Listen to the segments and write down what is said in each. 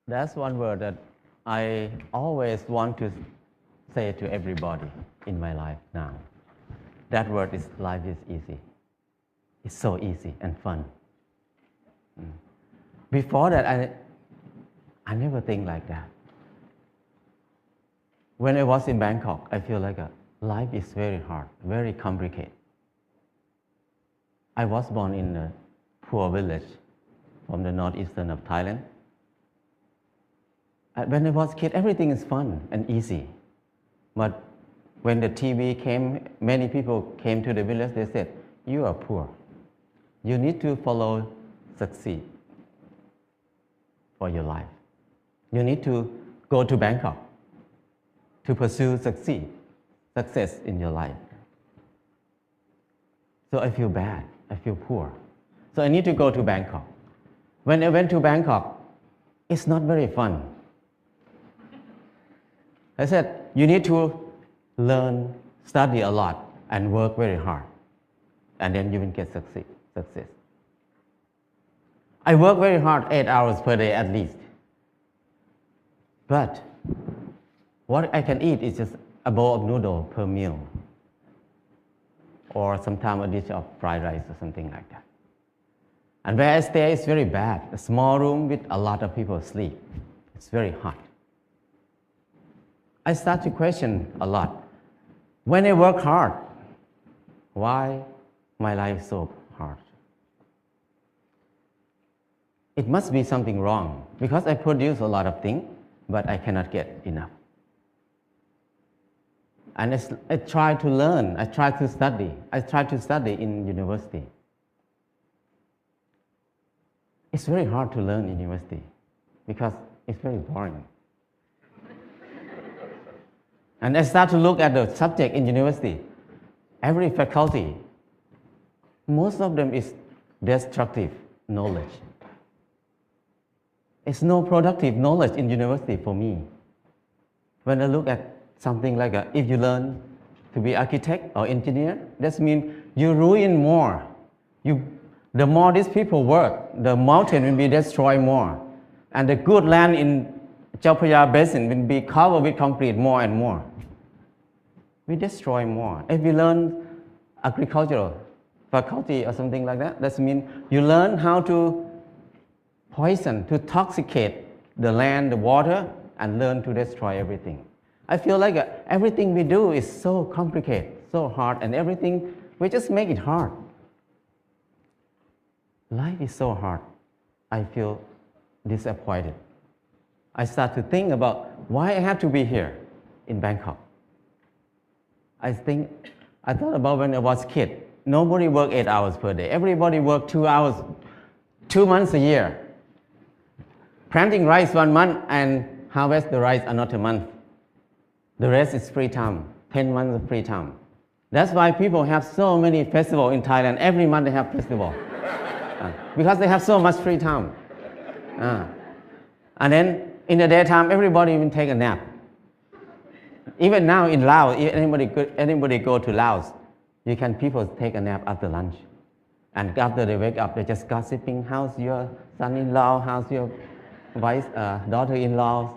That's one word that I always want to say to everybody in my life now. That word is life is easy. It's so easy and fun. Before that, I never think like that. When I was in Bangkok, I feel like life is very hard, very complicated. I was born in a poor village from the northeastern of Thailand. When I was a kid, everything is fun and easy. But when the TV came, many people came to the village, they said, you are poor. You need to follow succeed for your life. You need to go to Bangkok to pursue success in your life. So I feel bad, I feel poor. So I need to go to Bangkok. When I went to Bangkok, it's not very fun. I said, you need to learn, study a lot, and work very hard. And then you will get success. I work very hard, 8 hours per day at least. But what I can eat is just a bowl of noodle per meal. Or sometimes a dish of fried rice or something like that. And where I stay is very bad. A small room with a lot of people sleep. It's very hot. I start to question a lot. When I work hard, why my life is so hard? It must be something wrong because I produce a lot of things, but I cannot get enough. And I try to learn, I try to study. I try to study in university. It's very hard to learn in university because it's very boring. And I start to look at the subject in university. Every faculty, most of them is destructive knowledge. It's no productive knowledge in university for me. When I look at something like if you learn to be architect or engineer, that means you ruin more. The more these people work, the mountain will be destroyed more. And the good land in Chao Phraya Basin will be covered with concrete more and more. We destroy more. If you learn agricultural faculty or something like that, that means you learn how to poison, to toxicate the land, the water, and learn to destroy everything. I feel like everything we do is so complicated, so hard, and everything, we just make it hard. Life is so hard. I feel disappointed. I start to think about why I have to be here in Bangkok. I thought about when I was a kid. Nobody worked 8 hours per day. Everybody worked 2 hours, 2 months a year. Planting rice 1 month and harvest the rice another month. The rest is free time, 10 months of free time. That's why people have so many festivals in Thailand. Every month they have festival. Because they have so much free time. And then in the daytime, everybody will take a nap. Even now in Laos, if anybody go to Laos, people take a nap after lunch. And after they wake up, they're just gossiping, how's your son-in-law, how's your daughter-in-law.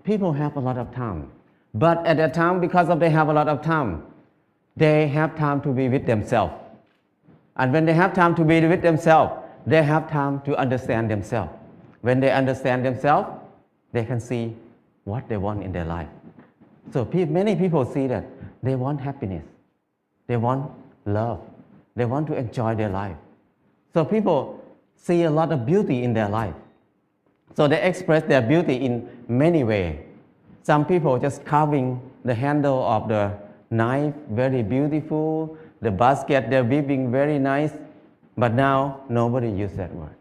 People have a lot of time. But at that time, because they have a lot of time, they have time to be with themselves. And when they have time to be with themselves, they have time to understand themselves. When they understand themselves, they can see what they want in their life. So many people see that they want happiness. They want love. They want to enjoy their life. So people see a lot of beauty in their life. So they express their beauty in many ways. Some people just carving the handle of the knife, very beautiful. The basket they're weaving, very nice. But now nobody uses that word.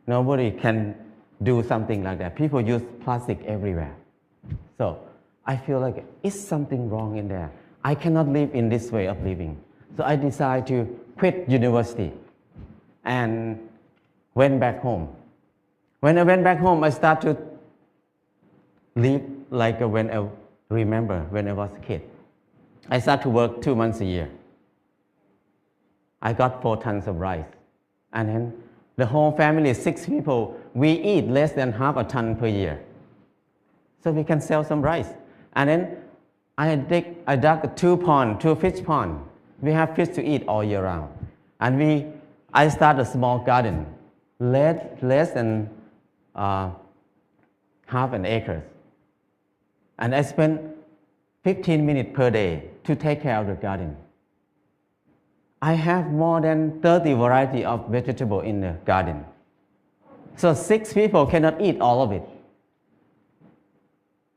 Nobody can do something like that. People use plastic everywhere. So I feel like it's something wrong in there. I cannot live in this way of living. So I decided to quit university and went back home. When I went back home, I started to live like when I remember when I was a kid. I started to work 2 months a year. I got 4 tons of rice. And then the whole family, 6 people, we eat less than half a ton per year. So we can sell some rice. And then I dug 2 fish pond. We have fish to eat all year round. And I started a small garden, less than half an acre. And I spent 15 minutes per day to take care of the garden. I have more than 30 varieties of vegetable in the garden. So 6 people cannot eat all of it.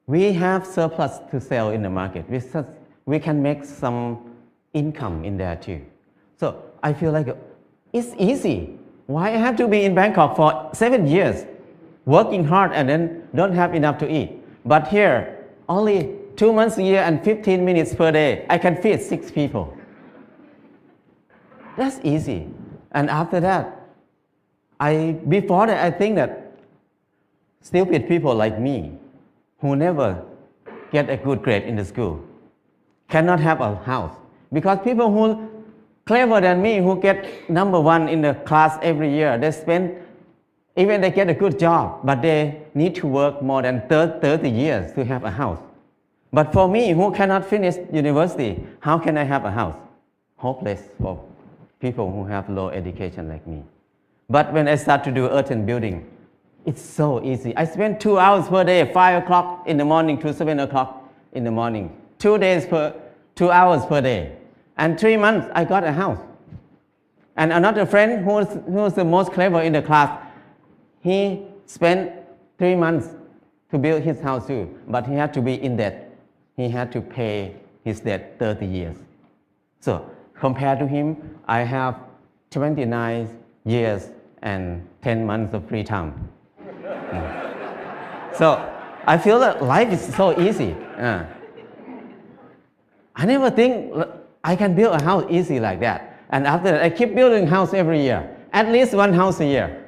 We have surplus to sell in the market. We can make some income in there too. So I feel like it's easy. Why I have to be in Bangkok for 7 years, working hard and then don't have enough to eat? But here, only 2 months a year and 15 minutes per day, I can feed 6 people. That's easy. And after that, before that, I think that stupid people like me, who never get a good grade in the school, cannot have a house. Because people who clever than me, who get number 1 in the class every year, even they get a good job, but they need to work more than 30 years to have a house. But for me, who cannot finish university, how can I have a house? Hopeless for people who have low education like me. But when I start to do earthen building, it's so easy. I spend 2 hours per day, 5 o'clock in the morning to 7 o'clock in the morning. 2 hours per day. And 3 months, I got a house. And another friend who was the most clever in the class, he spent 3 months to build his house too, but he had to be in debt. He had to pay his debt 30 years. So compared to him, I have 29 years and 10 months of free time. So I feel that life is so easy. I never think I can build a house easy like that. And after that, I keep building house every year, at least 1 house a year.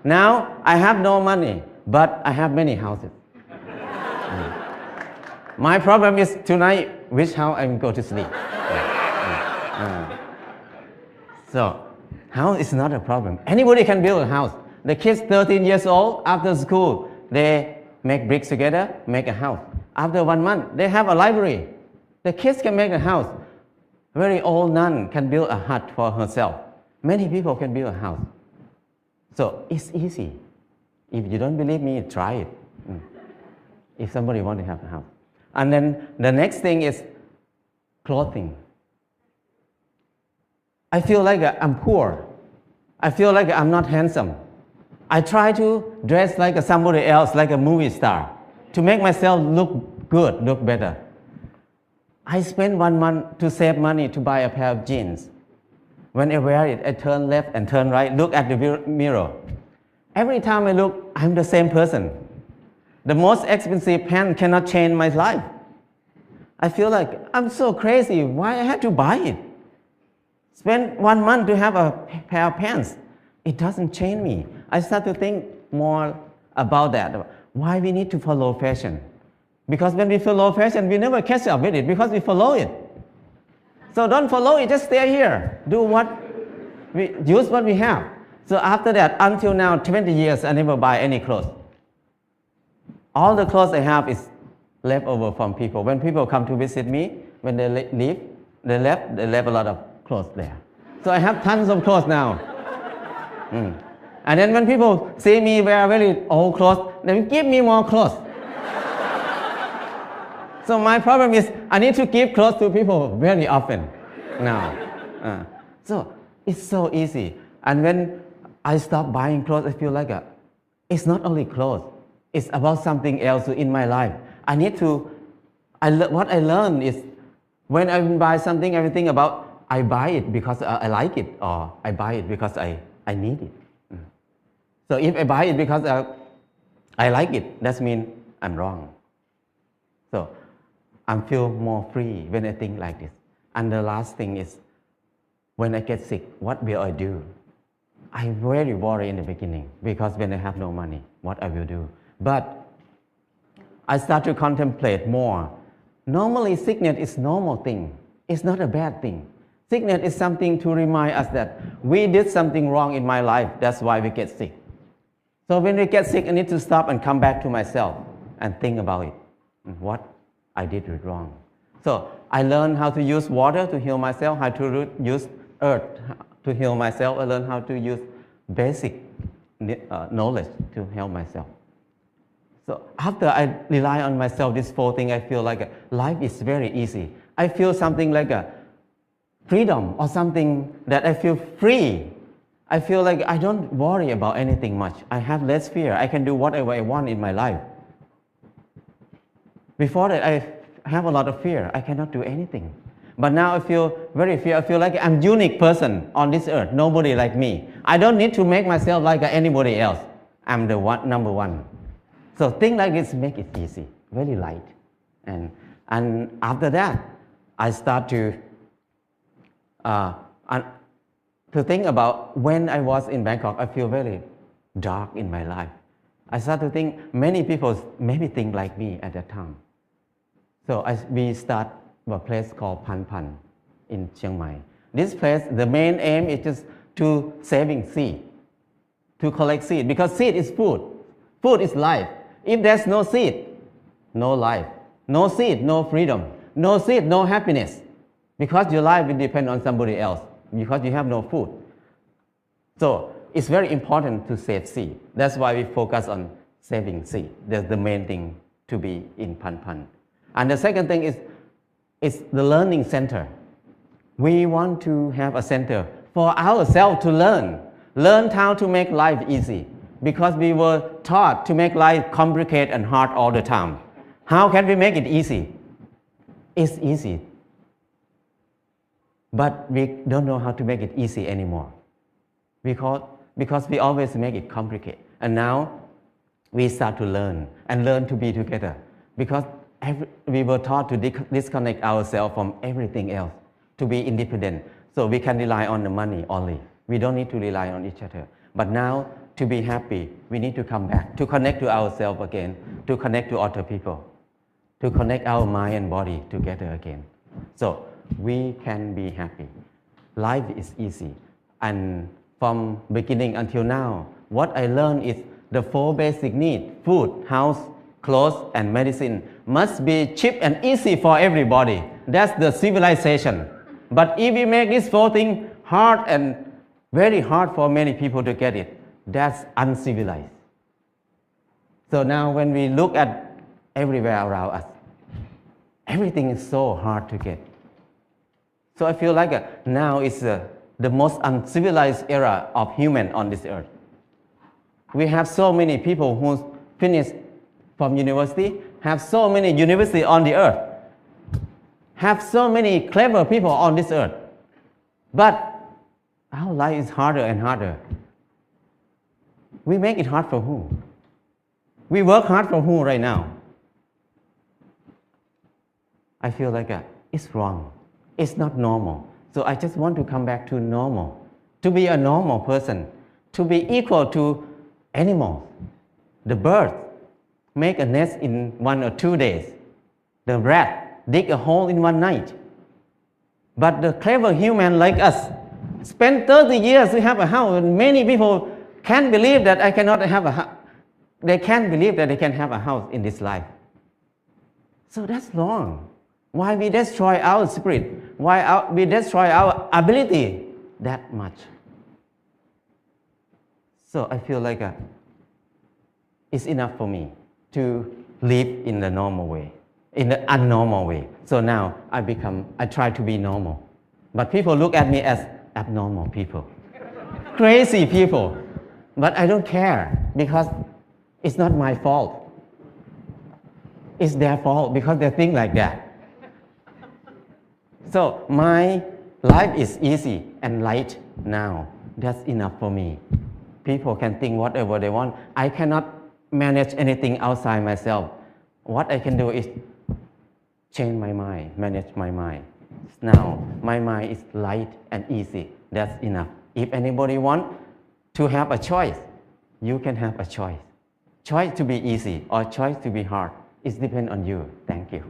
Now I have no money, but I have many houses. My problem is tonight, which house I'm going to sleep. So house is not a problem. Anybody can build a house. The kids 13 years old, after school, they make bricks together, make a house. After 1 month, they have a library. The kids can make a house. Very old nun can build a hut for herself. Many people can build a house. So it's easy. If you don't believe me, try it. If somebody wants to have a house. And then the next thing is clothing. I feel like I'm poor. I feel like I'm not handsome. I try to dress like somebody else, like a movie star, to make myself look good, look better. I spend 1 month to save money to buy a pair of jeans. When I wear it, I turn left and turn right, look at the mirror. Every time I look, I'm the same person. The most expensive pants cannot change my life. I feel like I'm so crazy. Why I had to buy it? Spend 1 month to have a pair of pants. It doesn't change me. I start to think more about that. Why we need to follow fashion? Because when we follow fashion, we never catch up with it because we follow it. So don't follow it, just stay here. Use what we have. So after that, until now, 20 years, I never buy any clothes. All the clothes I have is left over from people. When people come to visit me, when they leave, they left a lot of clothes there. So I have tons of clothes now. And then when people see me wear very old clothes, they give me more clothes. So my problem is I need to give clothes to people very often now. So it's so easy. And when I stop buying clothes, I feel like it's not only clothes. It's about something else in my life. What I learned is when I buy something, everything about I buy it because I like it, or I buy it because I need it. So if I buy it because I like it, that means I'm wrong. So I feel more free when I think like this. And the last thing is, when I get sick, what will I do? I very worry in the beginning because when I have no money, what I will do. But I start to contemplate more. Normally, sickness is a normal thing. It's not a bad thing. Sickness is something to remind us that we did something wrong in my life. That's why we get sick. So when we get sick, I need to stop and come back to myself and think about it, what I did wrong. So I learned how to use water to heal myself, how to use earth to heal myself. I learned how to use basic knowledge to help myself. So after I rely on myself, these 4 things, I feel like life is very easy. I feel something like a freedom or something that I feel free. I feel like I don't worry about anything much. I have less fear. I can do whatever I want in my life. Before that, I have a lot of fear. I cannot do anything. But now I feel very fear. I feel like I'm a unique person on this earth. Nobody like me. I don't need to make myself like anybody else. I'm the number one. So things like this make it easy, very light. And after that, I start to think about when I was in Bangkok, I feel very dark in my life. I start to think many people maybe think like me at that time. So we start a place called Pan Pan in Chiang Mai. This place, the main aim is just to saving seed, to collect seed, because seed is food. Food is life. If there's no seed, no life. No seed, no freedom. No seed, no happiness. Because your life will depend on somebody else, because you have no food. So it's very important to save seed. That's why we focus on saving seed. That's the main thing to be in Pan Pan. And the second thing is the learning center. We want to have a center for ourselves to learn how to make life easy, because we were taught to make life complicated and hard all the time. How can we make it easy? It's easy, but we don't know how to make it easy anymore, because we always make it complicated. And now we start to learn to be together, because we were taught to disconnect ourselves from everything else, to be independent, so we can rely on the money only. We don't need to rely on each other. But now, to be happy, we need to come back, to connect to ourselves again, to connect to other people, to connect our mind and body together again. So we can be happy. Life is easy. And from beginning until now, what I learned is the 4 basic needs, food, house, clothes, and medicine, must be cheap and easy for everybody. That's the civilization. But if we make these 4 things hard and very hard for many people to get it, that's uncivilized. So now when we look at everywhere around us, everything is so hard to get. So I feel like now is the most uncivilized era of human on this earth. We have so many people who finished from university, have so many universities on the earth, have so many clever people on this earth. But our life is harder and harder. We make it hard for who? We work hard for who right now? I feel like it's wrong. It's not normal. So I just want to come back to normal, to be a normal person, to be equal to animals. The bird make a nest in 1 or 2 days. The rat dig a hole in 1 night. But the clever human like us spend 30 years to have a house, and many people can't believe that I cannot have a house. They can't believe that they can have a house in this life. So that's wrong. Why we destroy our spirit? Why we destroy our ability that much? So I feel like it's enough for me to live in the normal way, in the abnormal way. So now I try to be normal. But people look at me as abnormal people, crazy people. But I don't care, because it's not my fault. It's their fault because they think like that. So my life is easy and light now. That's enough for me. People can think whatever they want. I cannot manage anything outside myself. What I can do is change my mind, manage my mind. Now my mind is light and easy. That's enough. If anybody wants to have a choice, you can have a choice. Choice to be easy or choice to be hard. It depends on you. Thank you.